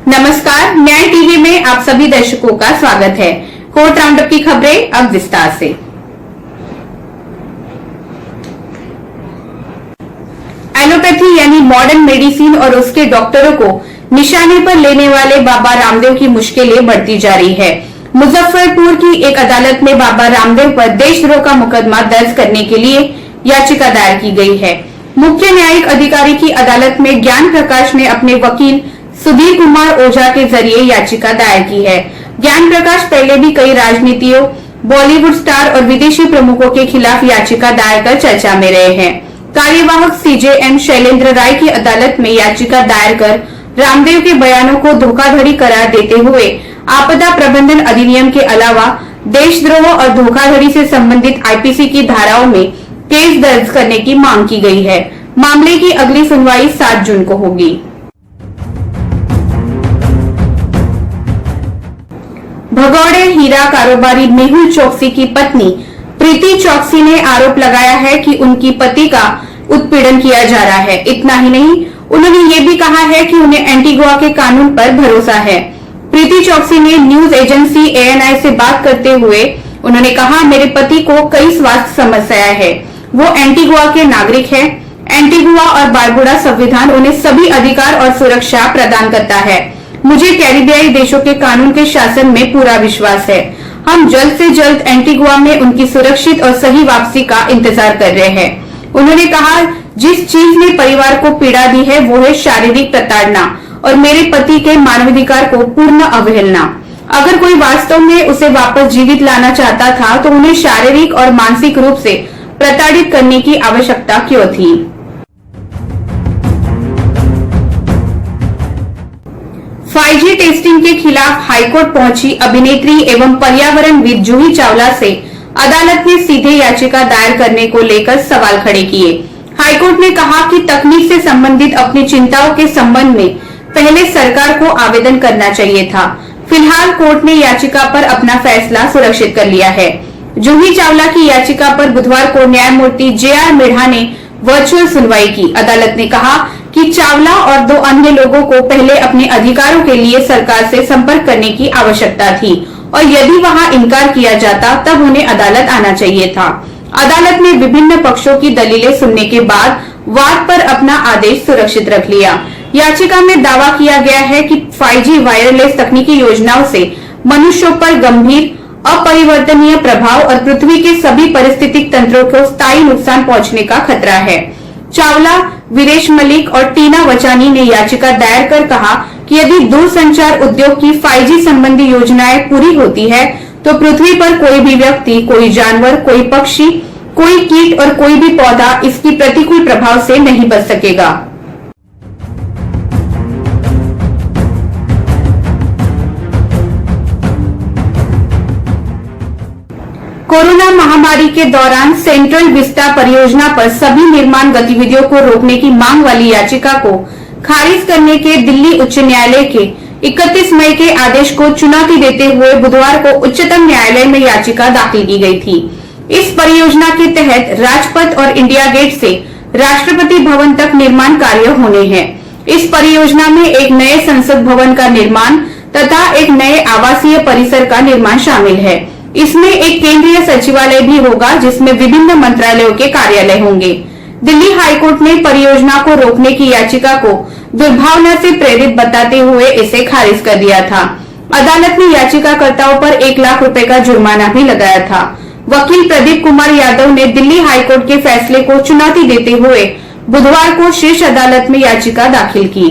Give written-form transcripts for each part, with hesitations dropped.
नमस्कार, न्याय टीवी में आप सभी दर्शकों का स्वागत है। कोर्ट राउंडअप की खबरें अब विस्तार से। एलोपैथी यानी मॉडर्न मेडिसिन और उसके डॉक्टरों को निशाने पर लेने वाले बाबा रामदेव की मुश्किलें बढ़ती जा रही है। मुजफ्फरपुर की एक अदालत में बाबा रामदेव पर देशद्रोह का मुकदमा दर्ज करने के लिए याचिका दायर की गई है। मुख्य न्यायिक अधिकारी की अदालत में ज्ञान प्रकाश ने अपने वकील सुधीर कुमार ओझा के जरिए याचिका दायर की है। ज्ञान प्रकाश पहले भी कई राजनीतियों, बॉलीवुड स्टार और विदेशी प्रमुखों के खिलाफ याचिका दायर कर चर्चा में रहे हैं। कार्यवाहक सीजेएम शैलेंद्र राय की अदालत में याचिका दायर कर रामदेव के बयानों को धोखाधड़ी करार देते हुए आपदा प्रबंधन अधिनियम के अलावा देशद्रोह और धोखाधड़ी से संबंधित आईपीसी की धाराओं में केस दर्ज करने की मांग की गई है। मामले की अगली सुनवाई 7 जून को होगी। भगौड़े हीरा कारोबारी मेहुल चौकसी की पत्नी प्रीति चौकसी ने आरोप लगाया है कि उनकी पति का उत्पीड़न किया जा रहा है। इतना ही नहीं, उन्होंने ये भी कहा है कि उन्हें एंटीगुआ के कानून पर भरोसा है। प्रीति चौकसी ने न्यूज एजेंसी एएनआई से बात करते हुए उन्होंने कहा, मेरे पति को कई स्वास्थ्य समस्याएं है, वो एंटीगुआ के नागरिक है। एंटीगुआ और बारबुडा संविधान उन्हें सभी अधिकार और सुरक्षा प्रदान करता है। मुझे कैरिबियाई देशों के कानून के शासन में पूरा विश्वास है। हम जल्द से जल्द एंटीगुआ में उनकी सुरक्षित और सही वापसी का इंतजार कर रहे हैं। उन्होंने कहा, जिस चीज ने परिवार को पीड़ा दी है वो है शारीरिक प्रताड़ना और मेरे पति के मानवाधिकार को पूर्ण अवहेलना। अगर कोई वास्तव में उसे वापस जीवित लाना चाहता था तो उन्हें शारीरिक और मानसिक रूप से प्रताड़ित करने की आवश्यकता क्यों थी। फाइजी टेस्टिंग के खिलाफ हाईकोर्ट पहुंची अभिनेत्री एवं पर्यावरणविद जूही चावला से अदालत ने सीधे याचिका दायर करने को लेकर सवाल खड़े किए। हाईकोर्ट ने कहा कि तकनीक से संबंधित अपनी चिंताओं के संबंध में पहले सरकार को आवेदन करना चाहिए था। फिलहाल कोर्ट ने याचिका पर अपना फैसला सुरक्षित कर लिया है। जूही चावला की याचिका पर बुधवार को न्यायमूर्ति जेआर मिढ़ा ने वर्चुअल सुनवाई की। अदालत ने कहा कि चावला और 2 अन्य लोगों को पहले अपने अधिकारों के लिए सरकार से संपर्क करने की आवश्यकता थी और यदि वहां इनकार किया जाता तब उन्हें अदालत आना चाहिए था। अदालत ने विभिन्न पक्षों की दलीलें सुनने के बाद वाद पर अपना आदेश सुरक्षित रख लिया। याचिका में दावा किया गया है कि 5G वायरलेस तकनीकी योजनाओं से मनुष्यों पर गंभीर अपरिवर्तनीय प्रभाव और पृथ्वी के सभी पारिस्थितिक तंत्रों को स्थायी नुकसान पहुंचने का खतरा है। चावला, वीरेश मलिक और टीना वचानी ने याचिका दायर कर कहा कि यदि दूरसंचार उद्योग की 5G संबंधी योजनाएं पूरी होती है तो पृथ्वी पर कोई भी व्यक्ति, कोई जानवर, कोई पक्षी, कोई कीट और कोई भी पौधा इसकी प्रतिकूल प्रभाव से नहीं बच सकेगा। कोरोना महामारी के दौरान सेंट्रल विस्टा परियोजना पर सभी निर्माण गतिविधियों को रोकने की मांग वाली याचिका को खारिज करने के दिल्ली उच्च न्यायालय के 31 मई के आदेश को चुनौती देते हुए बुधवार को उच्चतम न्यायालय में याचिका दाखिल की गई थी। इस परियोजना के तहत राजपथ और इंडिया गेट से राष्ट्रपति भवन तक निर्माण कार्य होने हैं। इस परियोजना में एक नए संसद भवन का निर्माण तथा एक नए आवासीय परिसर का निर्माण शामिल है। इसमें एक केंद्रीय सचिवालय भी होगा जिसमें विभिन्न मंत्रालयों के कार्यालय होंगे। दिल्ली हाईकोर्ट ने परियोजना को रोकने की याचिका को दुर्भावना से प्रेरित बताते हुए इसे खारिज कर दिया था। अदालत ने याचिकाकर्ताओं पर 1 लाख रुपए का जुर्माना भी लगाया था। वकील प्रदीप कुमार यादव ने दिल्ली हाईकोर्ट के फैसले को चुनौती देते हुए बुधवार को शीर्ष अदालत में याचिका दाखिल की।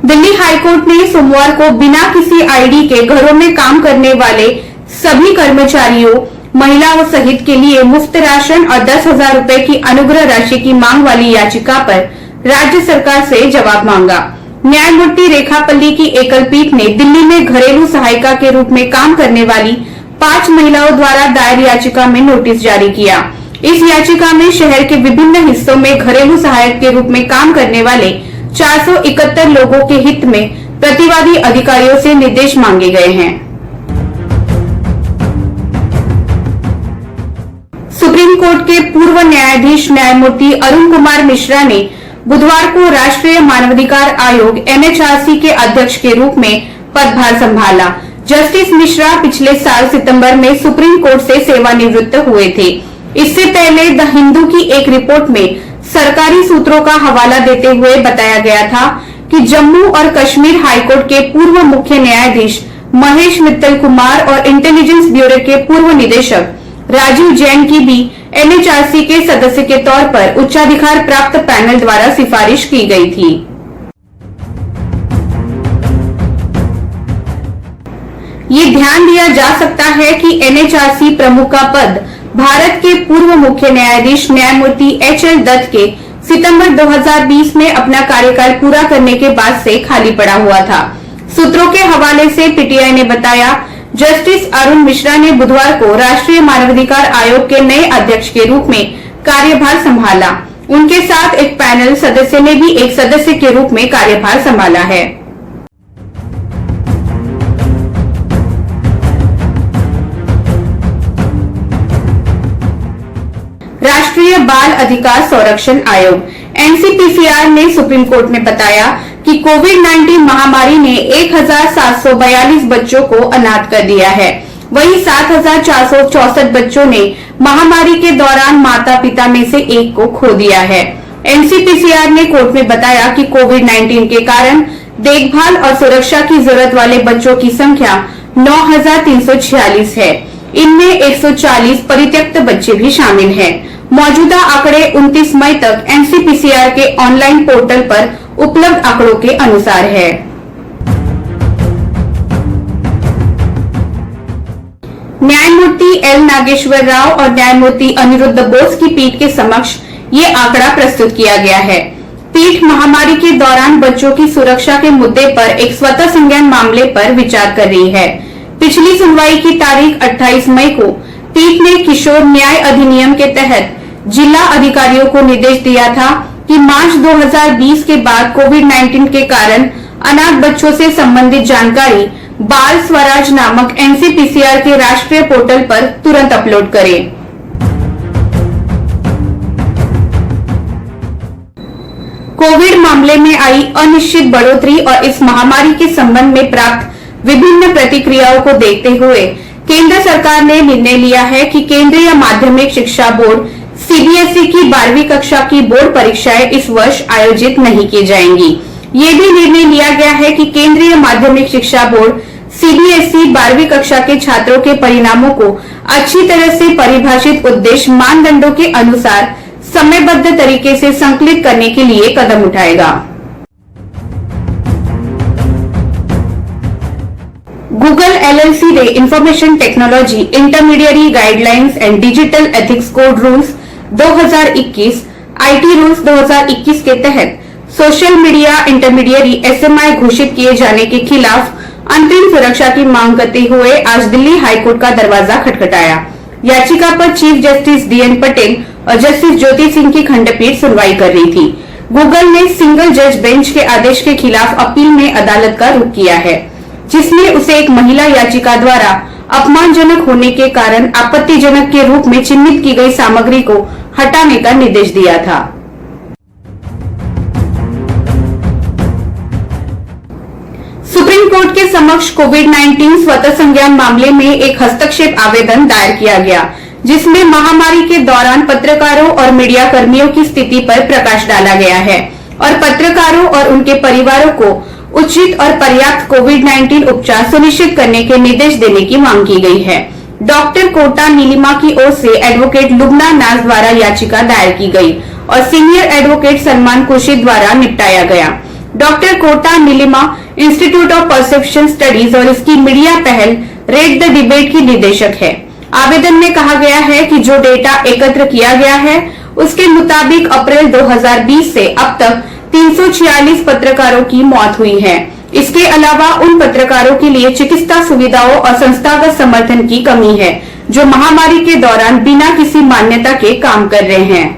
दिल्ली हाईकोर्ट ने सोमवार को बिना किसी आईडी के घरों में काम करने वाले सभी कर्मचारियों, महिलाओं सहित के लिए मुफ्त राशन और 10,000 रुपए की अनुग्रह राशि की मांग वाली याचिका पर राज्य सरकार से जवाब मांगा। न्यायमूर्ति रेखापल्ली की एकल पीठ ने दिल्ली में घरेलू सहायिका के रूप में काम करने वाली 5 महिलाओं द्वारा दायर याचिका में नोटिस जारी किया। इस याचिका में शहर के विभिन्न हिस्सों में घरेलू सहायक के रूप में काम करने वाले 471 लोगों के हित में प्रतिवादी अधिकारियों से निर्देश मांगे गए हैं। सुप्रीम कोर्ट के पूर्व न्यायाधीश न्यायमूर्ति अरुण कुमार मिश्रा ने बुधवार को राष्ट्रीय मानवाधिकार आयोग NHRC के अध्यक्ष के रूप में पदभार संभाला। जस्टिस मिश्रा पिछले साल सितंबर में सुप्रीम कोर्ट से सेवानिवृत्त हुए थे। इससे पहले द हिंदू की एक रिपोर्ट में सरकारी सूत्रों का हवाला देते हुए बताया गया था कि जम्मू और कश्मीर हाईकोर्ट के पूर्व मुख्य न्यायाधीश महेश मित्तल कुमार और इंटेलिजेंस ब्यूरो के पूर्व निदेशक राजीव जैन की भी NHRC के सदस्य के तौर पर उच्चाधिकार प्राप्त पैनल द्वारा सिफारिश की गई थी। ये ध्यान दिया जा सकता है कि NHRC प्रमुख का पद भारत के पूर्व मुख्य न्यायाधीश न्यायमूर्ति HL दत्त के सितंबर 2020 में अपना कार्यकाल पूरा करने के बाद से खाली पड़ा हुआ था। सूत्रों के हवाले से PTI ने बताया, जस्टिस अरुण मिश्रा ने बुधवार को राष्ट्रीय मानवाधिकार आयोग के नए अध्यक्ष के रूप में कार्यभार संभाला। उनके साथ एक पैनल सदस्य ने भी एक सदस्य के रूप में कार्यभार संभाला है। राष्ट्रीय बाल अधिकार संरक्षण आयोग NCPCR ने सुप्रीम कोर्ट में बताया कि कोविड-19 महामारी ने 1742 बच्चों को अनाथ कर दिया है। वहीं 7464 बच्चों ने महामारी के दौरान माता पिता में से एक को खो दिया है। NCPCR ने कोर्ट में बताया कि कोविड-19 के कारण देखभाल और सुरक्षा की जरूरत वाले बच्चों की संख्या 9346 है। इनमें 140 परित्यक्त बच्चे भी शामिल हैं। मौजूदा आंकड़े 29 मई तक NCPCR के ऑनलाइन पोर्टल पर उपलब्ध आंकड़ों के अनुसार है। न्यायमूर्ति L नागेश्वर राव और न्यायमूर्ति अनिरुद्ध बोस की पीठ के समक्ष ये आंकड़ा प्रस्तुत किया गया है। पीठ महामारी के दौरान बच्चों की सुरक्षा के मुद्दे पर एक स्वतः संज्ञान मामले पर विचार कर रही है। पिछली सुनवाई की तारीख 28 मई को पीठ ने किशोर न्याय अधिनियम के तहत जिला अधिकारियों को निर्देश दिया था कि मार्च 2020 के बाद कोविड-19 के कारण अनाथ बच्चों से संबंधित जानकारी बाल स्वराज नामक NCPCR के राष्ट्रीय पोर्टल पर तुरंत अपलोड करें। कोविड मामले में आई अनिश्चित बढ़ोतरी और इस महामारी के संबंध में प्राप्त विभिन्न प्रतिक्रियाओं को देखते हुए केंद्र सरकार ने निर्णय लिया है कि केंद्रीय माध्यमिक शिक्षा बोर्ड CBSE की 12वीं कक्षा की बोर्ड परीक्षाएं इस वर्ष आयोजित नहीं की जाएंगी। ये भी निर्णय लिया गया है कि केंद्रीय माध्यमिक शिक्षा बोर्ड CBSE 12वीं कक्षा के छात्रों के परिणामों को अच्छी तरह से परिभाषित उद्देश्य मानदंडों के अनुसार समयबद्ध तरीके से संकलित करने के लिए कदम उठाएगा। Google LLC ने information technology intermediary guidelines and digital ethics code rules 2021 IT rules 2021 के तहत सोशल मीडिया इंटरमीडिएरी SMI घोषित किए जाने के खिलाफ अंतरिम सुरक्षा की मांग करते हुए आज दिल्ली हाईकोर्ट का दरवाजा खटखटाया। याचिका पर चीफ जस्टिस DN पटेल और जस्टिस ज्योति सिंह की खंडपीठ सुनवाई कर रही थी। गूगल ने सिंगल जज बेंच के आदेश के खिलाफ अपील में अदालत का रुख किया है, जिसमें उसे एक महिला याचिका द्वारा अपमानजनक होने के कारण आपत्तिजनक के रूप में चिन्हित की गई सामग्री को हटाने का निर्देश दिया था। सुप्रीम कोर्ट के समक्ष कोविड-19 स्वतः संज्ञान मामले में एक हस्तक्षेप आवेदन दायर किया गया, जिसमें महामारी के दौरान पत्रकारों और मीडिया कर्मियों की स्थिति पर प्रकाश डाला गया है और पत्रकारों और उनके परिवारों को उचित और पर्याप्त कोविड-19 उपचार सुनिश्चित करने के निर्देश देने की मांग की गई है। डॉक्टर कोटा नीलिमा की ओर से एडवोकेट लुबना नाज द्वारा याचिका दायर की गई और सीनियर एडवोकेट सलमान खुर्शीद द्वारा निपटाया गया। Doctor Kota Neelima institute of perception studies और इसकी मीडिया पहल रेड द डिबेट की निदेशक है। आवेदन में कहा गया है कि जो डेटा एकत्र किया गया है उसके मुताबिक अप्रैल 2020 से अब तक 346 पत्रकारों की मौत हुई है। इसके अलावा उन पत्रकारों के लिए चिकित्सा सुविधाओं और संस्थागत समर्थन की कमी है जो महामारी के दौरान बिना किसी मान्यता के काम कर रहे हैं।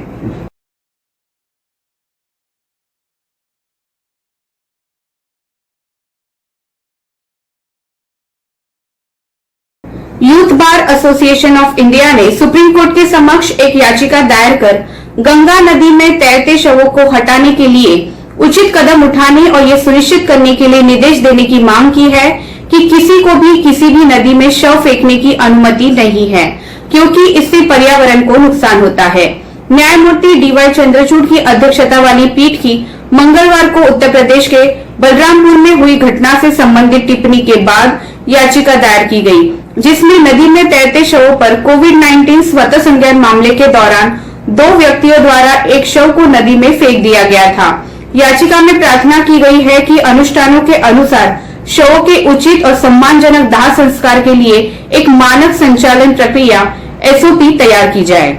Youth bar association of India ने सुप्रीम कोर्ट के समक्ष एक याचिका दायर कर गंगा नदी में तैरते शवों को हटाने के लिए उचित कदम उठाने और ये सुनिश्चित करने के लिए निर्देश देने की मांग की है कि किसी को भी किसी भी नदी में शव फेंकने की अनुमति नहीं है, क्योंकि इससे पर्यावरण को नुकसान होता है। न्यायमूर्ति डीवाई चंद्रचूड़ की अध्यक्षता वाली पीठ की मंगलवार को उत्तर प्रदेश के बलरामपुर में हुई घटना से संबंधित टिप्पणी के बाद याचिका दायर की गई, जिसमें नदी में तैरते शवों पर कोविड-19 स्वतः संज्ञान मामले के दौरान 2 व्यक्तियों द्वारा एक शव को नदी में फेंक दिया गया था। याचिका में प्रार्थना की गई है कि अनुष्ठानों के अनुसार शवों के उचित और सम्मानजनक दाह संस्कार के लिए एक मानक संचालन प्रक्रिया SOP तैयार की जाए।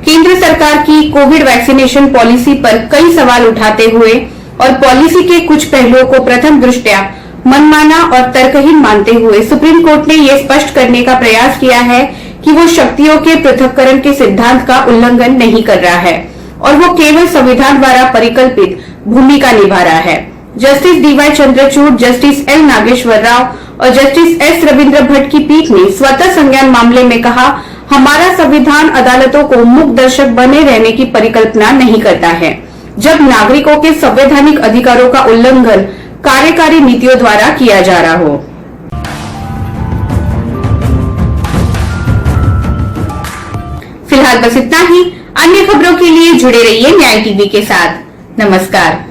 केंद्र सरकार की कोविड वैक्सीनेशन पॉलिसी पर कई सवाल उठाते हुए और पॉलिसी के कुछ पहलुओं को प्रथम दृष्टया मनमाना और तर्कहीन मानते हुए सुप्रीम कोर्ट ने यह स्पष्ट करने का प्रयास किया है कि वो शक्तियों के पृथक्करण के सिद्धांत का उल्लंघन नहीं कर रहा है और वो केवल संविधान द्वारा परिकल्पित भूमिका निभा रहा है। Justice DY Chandrachud, justice L Nageswara Rao और जस्टिस एस रविंद्र भट्ट की पीठ ने स्वतः संज्ञान मामले में कहा, हमारा संविधान अदालतों को मूक दर्शक बने रहने की परिकल्पना नहीं करता है जब नागरिकों के संवैधानिक अधिकारों का उल्लंघन कार्यकारी नीतियों द्वारा किया जा रहा हो। फिलहाल बस इतना ही। अन्य खबरों के लिए जुड़े रहिए न्याय टीवी के साथ। नमस्कार।